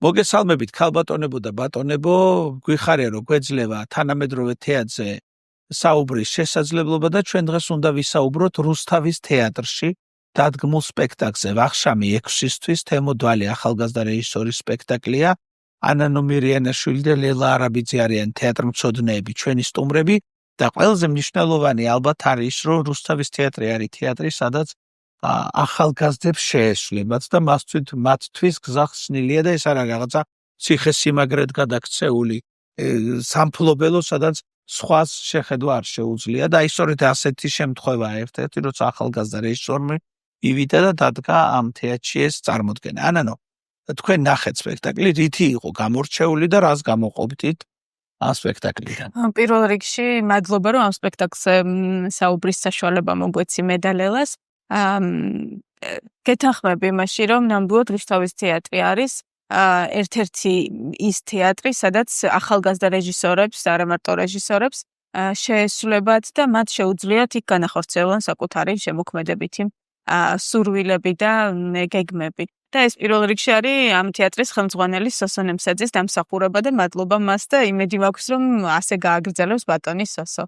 მოგესალმებით ქალბატონებო და ბატონებო, გვიხარია რომ გვეძლევა თანამედროვე თეატრზე საუბრის შესაძლებლობა და ჩვენ დღეს უნდა ვისაუბროთ რუსთავის თეატრში დადგმულ სპექტაკლზე ვახშამი 6-ისთვის თემოდვალი ახალგაზრდა რეჟისორის სპექტაკლია. ანანო მირიანაშვილი და ლელა არაბიძე არიან თეატრმცოდნეები, ჩვენი სტუმრები და ყველაზე მნიშვნელოვანი ალბათ არის რომ რუსთავის თეატრი არის თეატრი, სადაც ახალგაზრდებს შეესრულებათ და მათთვის გზახსნილია და ეს არა რაღაცა ციხესიმაგრედ გადაქცეული სამფლობელო, სადაც სხვას შეხედვა არ შეუძლია და აი სწორედ ასეთი შემთხვევაა ერთ-ერთი, როცა ახალგაზრდა რეჟისორმა ივიდა და დადგა ამ თეატრში ეს წარმოდგენა. ანანო, თქვენ ნახეთ სპექტაკლი, რითი იყო გამორჩეული და რას გამოყოფდით ამ სპექტაკლიდან? პირველ რიგში მადლობა რომ ამ სპექტაკლზე საუბრის საშუალება მოგვეცი მე და ლელას. გეთანხმები იმაში, რომ ნამდვილად რუსთავის თეატრი არის ერთ-ერთი ის თეატრი, სადაც ახალგაზრდა რეჟისორებს და არა მარტო რეჟისორებს შეესრულებათ და მათ შეუძლიათ იქ განახორციელონ საკუთარი შემოქმედებითი სურვილები და გეგმები. და ეს პირველ რიგში არის ამ თეატრის ხელმძღვანელი სოსო ნემსაძის დამსახურება და მადლობა მას და იმედი მაქვს, რომ ასე გააგრძელებს ბატონი სოსო.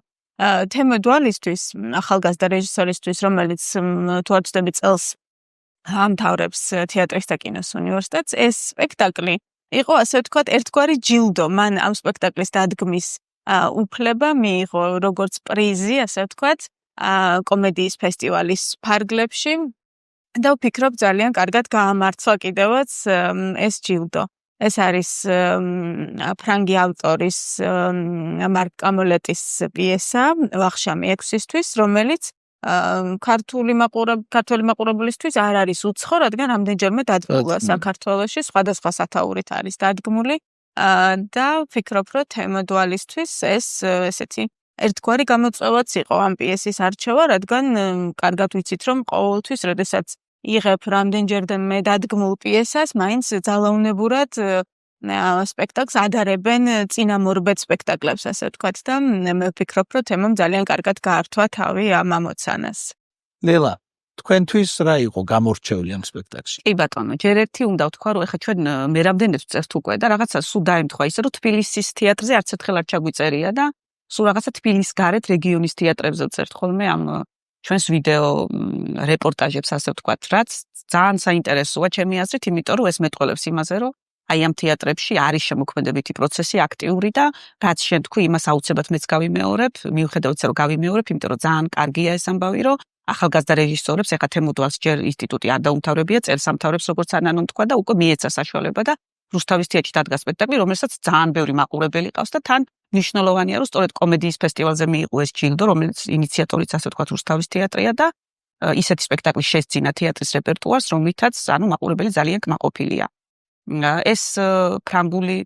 თემოდვალისთვის, ახალგაზრდა რეჟისორისთვის, რომელიც თუ არ ვცდები წელს ამთავრებს თეატრის და კინოს უნივერსიტეტს, ეს სპექტაკლი იყო, ასე ვთქვათ, ერთგვარი ჯილდო. მან ამ სპექტაკლის დადგმის უფლება მიიღო როგორც პრიზი, ასე ვთქვათ, კომედიის ფესტივალის ფარგლებში და ვფიქრობ ძალიან კარგად გაამართლა კიდევაც ეს ჯილდო. ეს არის ფრანგი ავტორის მარკ კამოლეტის პიესა ვახშამი 6-ისთვის, რომელიც ქართული მაყურებლისთვის არ არის უცხო, რადგან რამდენჯერმე დადგმულა საქართველოში, სხვადასხვა სათაურით არის დადგმული და ვფიქრობ, რომ თემოდვალისთვის ეს ესეთი ერთგვარი გამოწვევაც იყო ამ პიესის არჩევა, რადგან კარგად ვიცით, რომ ყოველთვის, როდესაც იღებ რამდენჯერმე დადგმულ პიესას, მაინც ძალაუნებურად სპექტაკლს ადარებენ წინამორბედ სპექტაკლებს, ასე ვთქვათ და მე ვფიქრობ, რომ თემამ ძალიან კარგად გაართვა თავი ამ ამოცანას. ლელა, თქვენთვის რა იყო გამორჩეული ამ სპექტაკლში? კი ბატონო, ჯერ ერთი უნდა ვთქვა, რომ ეხლა ჩვენ მე რამდენად ვწერთ უკვე და რაღაცა სულ დაემთხვა ისე, რომ თბილისის თეატრზე არც ერთხელ არ ჩაგვიწერია და სულ რაღაცა თბილის გარეთ რეგიონის თეატრებზე ვწერთ ხოლმე ამ ჩვენს ვიდეო რეპორტაჟებს, ასე ვთქვათ, რაც ძალიან საინტერესოა ჩემი აზრით, იმიტომ რომ ეს მეტყველებს იმაზე, რომ აი ამ თეატრებში არის შემოქმედებითი პროცესი აქტიური და რაც შენ თქვი, იმას აუცილებლად მეც გავიმეორებ, მიუხედავად იმისა, რომ გავიმეორებ, იმიტომ რომ ძალიან კარგია ეს ამბავი, რომ ახალგაზრდა რეჟისორებს ეხა თემოდვალს ჯერ ინსტიტუტი არ დაუმთავრებია, წელს ამთავრებს, როგორც ანანომ თქვა და უკვე მიეცა საშუალება და რუსთავის თეატრში დადგა სპექტაკლი, რომელსაც ძალიან ბევრი მაყურებელი ყავს და თან მნიშვნელოვანია, რომ სწორედ კომედიის ფესტივალზე მიიღო ეს ჯილდო, რომელიც ინიციატორიც, ასე ვთქვათ, რუსთავის თეატრია და ისეთი სპექტაკლი შესძინა თეატრის რეპერტუარს, რომლითაც მაყურებელი ძალიან კმაყოფილია. ეს ფრანგული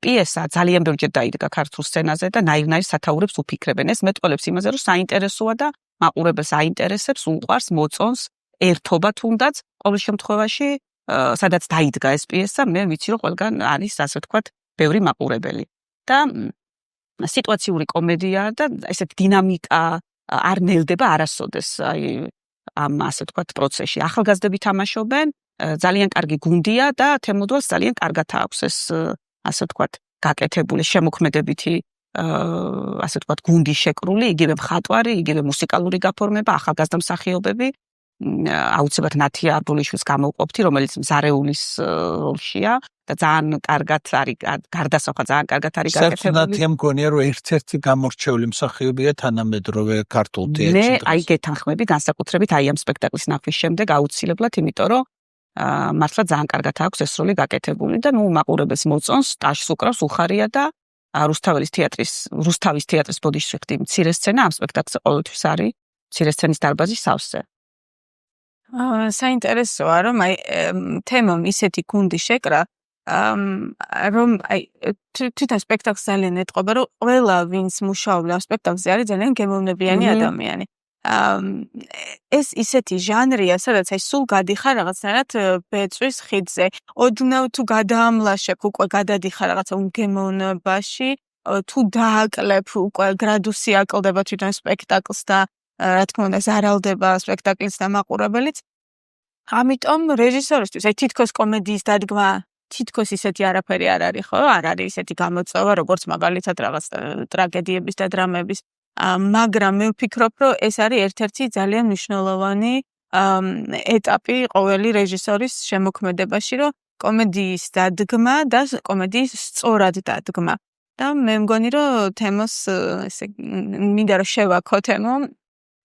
პიესა ძალიან ბევრჯერ დაიდგა ქართულ სცენაზე და ნაირ-ნაირ სათაურებს უფიქრებენ. ეს მეტყველებს იმაზე, რომ საინტერესოა და მაყურებელს აინტერესებს, უყვარს, მოწონს, ერთობა თუნდაც, ყოველ შემთხვევაში, სადაც დაიდგა ეს პიესა, მე ვიცი, რომ ყველგან არის, ასე ვთქვათ, ბევრი მაყურებელი. და სიტუაციური კომედია და ესეთი დინამიკა არ ნელდება არასოდეს აი ამ ასე ვთქვათ პროცესში. ახალგაზრდები თამაშობენ, ძალიან კარგი გუნდია და თემოდვალს ძალიან კარგად აქვს ეს ასე ვთქვათ გაკეთებული შემოქმედებითი ასე ვთქვათ გუნდი შეკრული, იგივე მხატვარი, იგივე მუსიკალური გაფორმება, ახალგაზრდა მსახიობები, აუცილებლად ნათია არბულიშვილს გამოვყოფთი, რომელიც მზარეულის როლშია და ძალიან კარგად არის გარდასახვა, ძალიან კარგად არის გაკეთებული. ნათია მგონია, რომ ერთ-ერთი გამორჩეული მსახიობია თანამედროვე ქართულ თეატრში. მე აი გეთანხმები განსაკუთრებით აი ამ სპექტაკლის ნახვის შემდეგ აუცილებლად, იმიტომ რომ მართლა ძალიან კარგად აქვს ეს როლი გაკეთებული და მაყურებელს მოწონს, ტაშს უკრავს, უხარია და რუსთავის თეატრის ბოდიშჩიხტი მცირე სცენა ამ სპექტაკლზე ყოველთვის არის მცირე სცენის დარბაზის სავსე. საინტერესოა, რომ აი თემამ ისეთი გუნდი შეკრა, რომ აი თვითონ სპექტაკლს ძალიან ეტყობა, რომ ყველა ვინც მუშაობდა ამ სპექტაკლზე არის ძალიან გემოვნებიანი ადამიანი. ეს ისეთი ჟანრია, სადაც აი სულ გადიხარ რაღაცნაირად ბეწვის ხიდზე. ოდნავ თუ გადაამლაშებ, უკვე გადადიხარ რაღაცა უგემოვნებაში, თუ დააკლებ, უკვე გრადუსი აკლდება თვითონ სპექტაკლს და რა თქმა უნდა ზარალდება სპექტაკლის და მაყურებელიც. ამიტომ რეჟისორისთვის აი თითქოს კომედიის დადგმა თითქოს ისეთი არაფერი არ არის, ხო? არ არის ისეთი გამოწვევა, როგორც მაგალითად რაღაც ტრაგედიების და დრამების. მაგრამ მე ვფიქრობ, რომ ეს არის ერთ-ერთი ძალიან მნიშვნელოვანი ეტაპი ყოველი რეჟისორის შემოქმედებაში, რომ კომედიის დადგმა და კომედიის სწორად დადგმა. და მე მგონი, რომ თემოს ესე მინდა რომ შევაქო თემო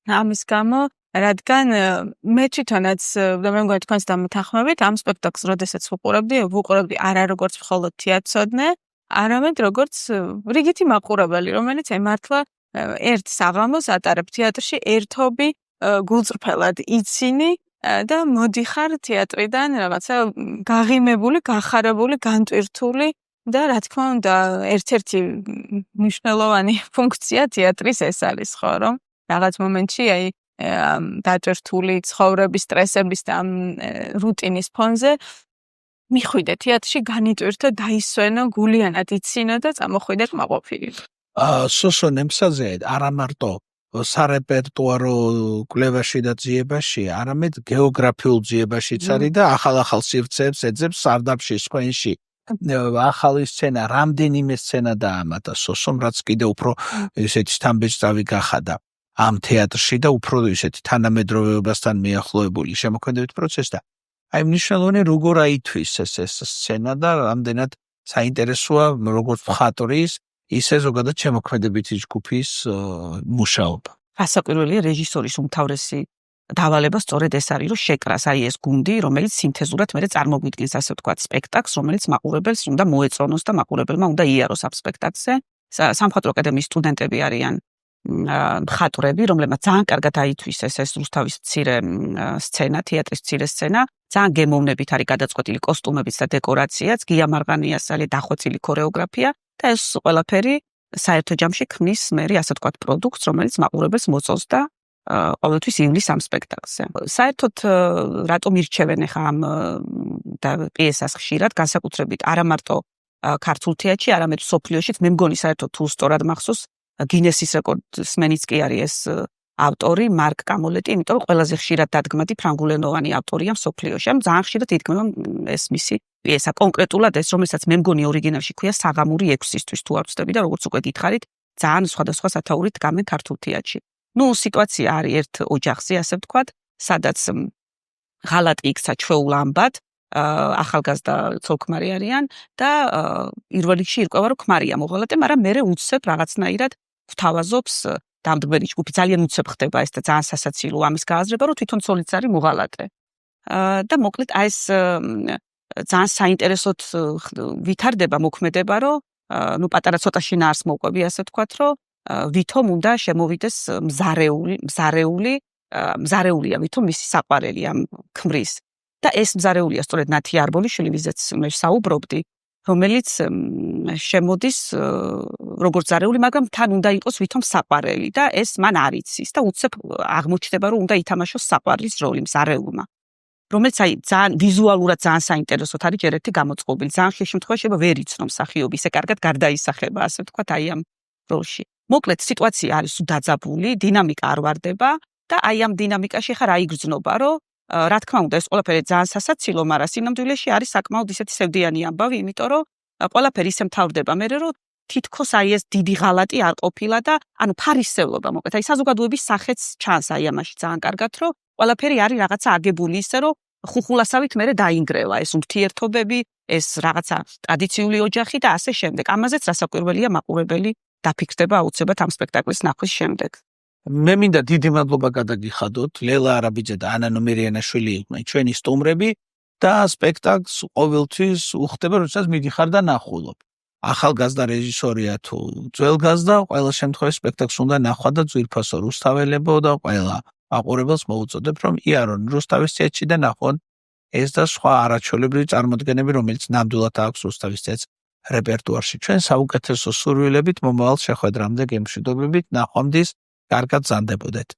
ამის გამო, რადგან მე თვითონაც და მე მგონი თქვენს დამთანხმებით ამ სპექტაკლს როდესაც ვუყურებდი არა როგორც მხოლოდ თეატროდნე, არამედ როგორც რიგითი მაყურებელი, რომელიც ემართლა ერთ საღამოს ატარებ თეატრში, ერთობი გულწრფელად იცინი და მოდიხარ თეატრიდან რაღაცა გაღიმებული, გახარებული, განტვირთული და რა თქმა უნდა, ერთ-ერთი მნიშვნელოვანი ფუნქცია თეატრის ეს არის, ხო, რომ რაღაც მომენტში აი დატვირთული ცხოვრების სტრესების და რუტინის ფონზე მიხვიდე თეატრში, განიტვირთო, დაისვენო, გულიანად იცინო და წამოხვიდე კმაყოფილი. სოსო ნემსაძე არა მარტო სარეპერტუარო კვლევაში და ძიებაში, არამედ გეოგრაფიულ ძიებაშიც არის და ახალ-ახალ სივრცეებს ეძებს სარდაფში, სხვენში. ახალი სცენა, რამდენიმე სცენა დაამატა სოსომ, რაც კიდე უფრო ესეთი სტამბეჭდავი გახადა ამ თეატრში და უფრო ისეთი თანამედროვეობასთან მიახლოებული შემოქმედებით პროცესს და აი მნიშვნელოვანი როგორ აითვის ეს სცენა და რამდენად საინტერესოა როგორც მხატვრის, ისე ზოგადად შემოქმედებითი ჯგუფის მუშაობა. გასაკვირველია რეჟისორის უმთავრესი დავალება სწორედ ეს არის, რომ შეკრას აი ეს გუნდი, რომელიც სინთეზურად მე წარმოგვიდგენს ასე ვთქვათ სპექტაკლს, რომელიც მაყურებელს უნდა მოეწონოს და მაყურებელმა უნდა იაროს ამ სპექტაკლზე. სამხატვრო აკადემიის სტუდენტები არიან მხატვრები, რომლებმაც ძალიან კარგად აითვის ეს რუსთავის მცირე სცენა, თეატრის მცირე სცენა, ძალიან გემოვნებით არის გადაწყვეტილი კოსტუმებიც და დეკორაციაც, გია მარღანიას ძალიან დახვეწილი ქორეოგრაფია და ეს ყველაფერი საერთო ჯამში ქმნის მე ასე ვთქვათ პროდუქტს, რომელიც მაყურებელს მოწონს და ყოველთვის ივლის ამ სპექტაკლზე. საერთოდ რატომ ირჩევენ ახლა ამ და პიესას ხშირად, განსაკუთრებით არა მარტო ქართულ თეატრში, არამედ მსოფლიოშიც, მე მგონი საერთოდ თუ სწორად მახსოვს, გინესის რეკორდსმენიც კი არის ეს ავტორი, მარკ კამოლეტი, იმიტომ რომ ყველაზე ხშირად დადგმადი ფრანგულენოვანი ავტორია მსოფლიოში. ამ ძალიან ხშირად იდგმება ეს მისი პიესა, კონკრეტულად ეს, რომელსაც მე მგონი ორიგინალში ქვია საღამური 6-ისთვის თუ არ ვცდები და როგორც უკვე გითხარით, ძალიან სხვადასხვა სათაურით დგამენ ქართულ თეატრში. სიტუაცია არის ერთ ოჯახზე, ასე ვთქვათ, სადაც ღალატი იქცა ჩვეულ ამბად, ახალგაზრდა ცოლ-ქმარი არიან და პირველ რიგში ირკვევა, რომ ქმარია მოღალატე, მაგრამ მერე უცებ რაღაცნაირად გვთავაზობს დამდგმელი ჯგუფი, ძალიან უცებ ხდება ეს და ძალიან სასაცილოა ამის გააზრება, რომ თვითონ ცოლიც არის მოღალატე. და მოკლედ აი ეს ძალიან საინტერესოდ ვითარდება მოქმედება, რომ პატარა ცოტა შინაარს მოვყვები, ასე ვთქვათ, რომ ვითომ უნდა შემოვიდეს მზარეულია ვითომ მისი საყვარელი ამ ქმრის და ეს მზარეულია სწორედ ნათი არბოლიშვილი, ვიზეც მე საუბრობდი, რომელიც შემოდის როგორც მზარეული, მაგრამ თან უნდა იყოს ვითომ საყვარელი და ეს მან არ იცის და უცებ აღმოჩნდება, რომ უნდა ითამაშოს საყვარლის როლი მზარეულმა, რომელიც აი ძალიან ვიზუალურად ძალიან საინტერესოდ არის ჯერ ერთი გამოწყობილი, ძალიან ხშირ შემთხვევაში ვერ იცნო მსახიობი, ისე კარგად გარდაისახება, ასე ვთქვათ, აი ამ როლში. მოკლედ სიტუაცია არის დაძაბული, დინამიკა არ ვარდება და აი ამ დინამიკაში ხარ აიგრძნობა, რომ რა თქმა უნდა ეს ყველაფერი ძალიან სასაცილო, მაგრამ სინამდვილეში არის საკმაოდ ისეთი სევდიანი ამბავი, იმიტომ რომ ყველაფერი ისე მთავრდება მერე, რომ თითქოს აი ეს დიდი ღალატი არ ყოფილა და ანუ ფარისევლობა, მოკლედ აი საზოგადოების სახეც ჩანს აი ამაში ძალიან კარგად, რომ ყველაფერი არის რაღაცა აგებული ისე, რომ ხუხულასავით მერე დაინგრევა ეს ურთიერთობები, ეს რაღაცა ტრადიციული ოჯახი და ასე შემდეგ. ამაზეც რასაკვირველია მაყურებელი დაფიქრდება აუცილებლად ამ სპექტაკლის ნახვის შემდეგ. მე მინდა დიდი მადლობა გადაგიხადოთ ლელა არაბიძე და ანა ნომერიანაშვილი იყვნენ ჩვენი სტუმრები და სპექტაკლს ყოველთვის უხდება, როდესაც მიდიხარ და ნახულობ. ახალგაზრდა რეჟისორია თუ ძველგაზრდა, ყველა შემთხვევაში სპექტაკლს უნდა ნახვა და ძვირფასო რუსთაველებო და ყველა მაყურებელს მოუწოდებ, რომ იარონ რუსთავის თეატრში და ნახონ ეს და სხვა არაჩვეულებრივი წარმოდგენები, რომელიც ნამდვილად აქვს რუსთავის თეატრს რეპერტუარში. ჩვენ საუკეთესო სურვილებით მომავალ შეხვედრამდე გემშვიდობებით, ნახვამდის, კარგად ზანდებოდეთ.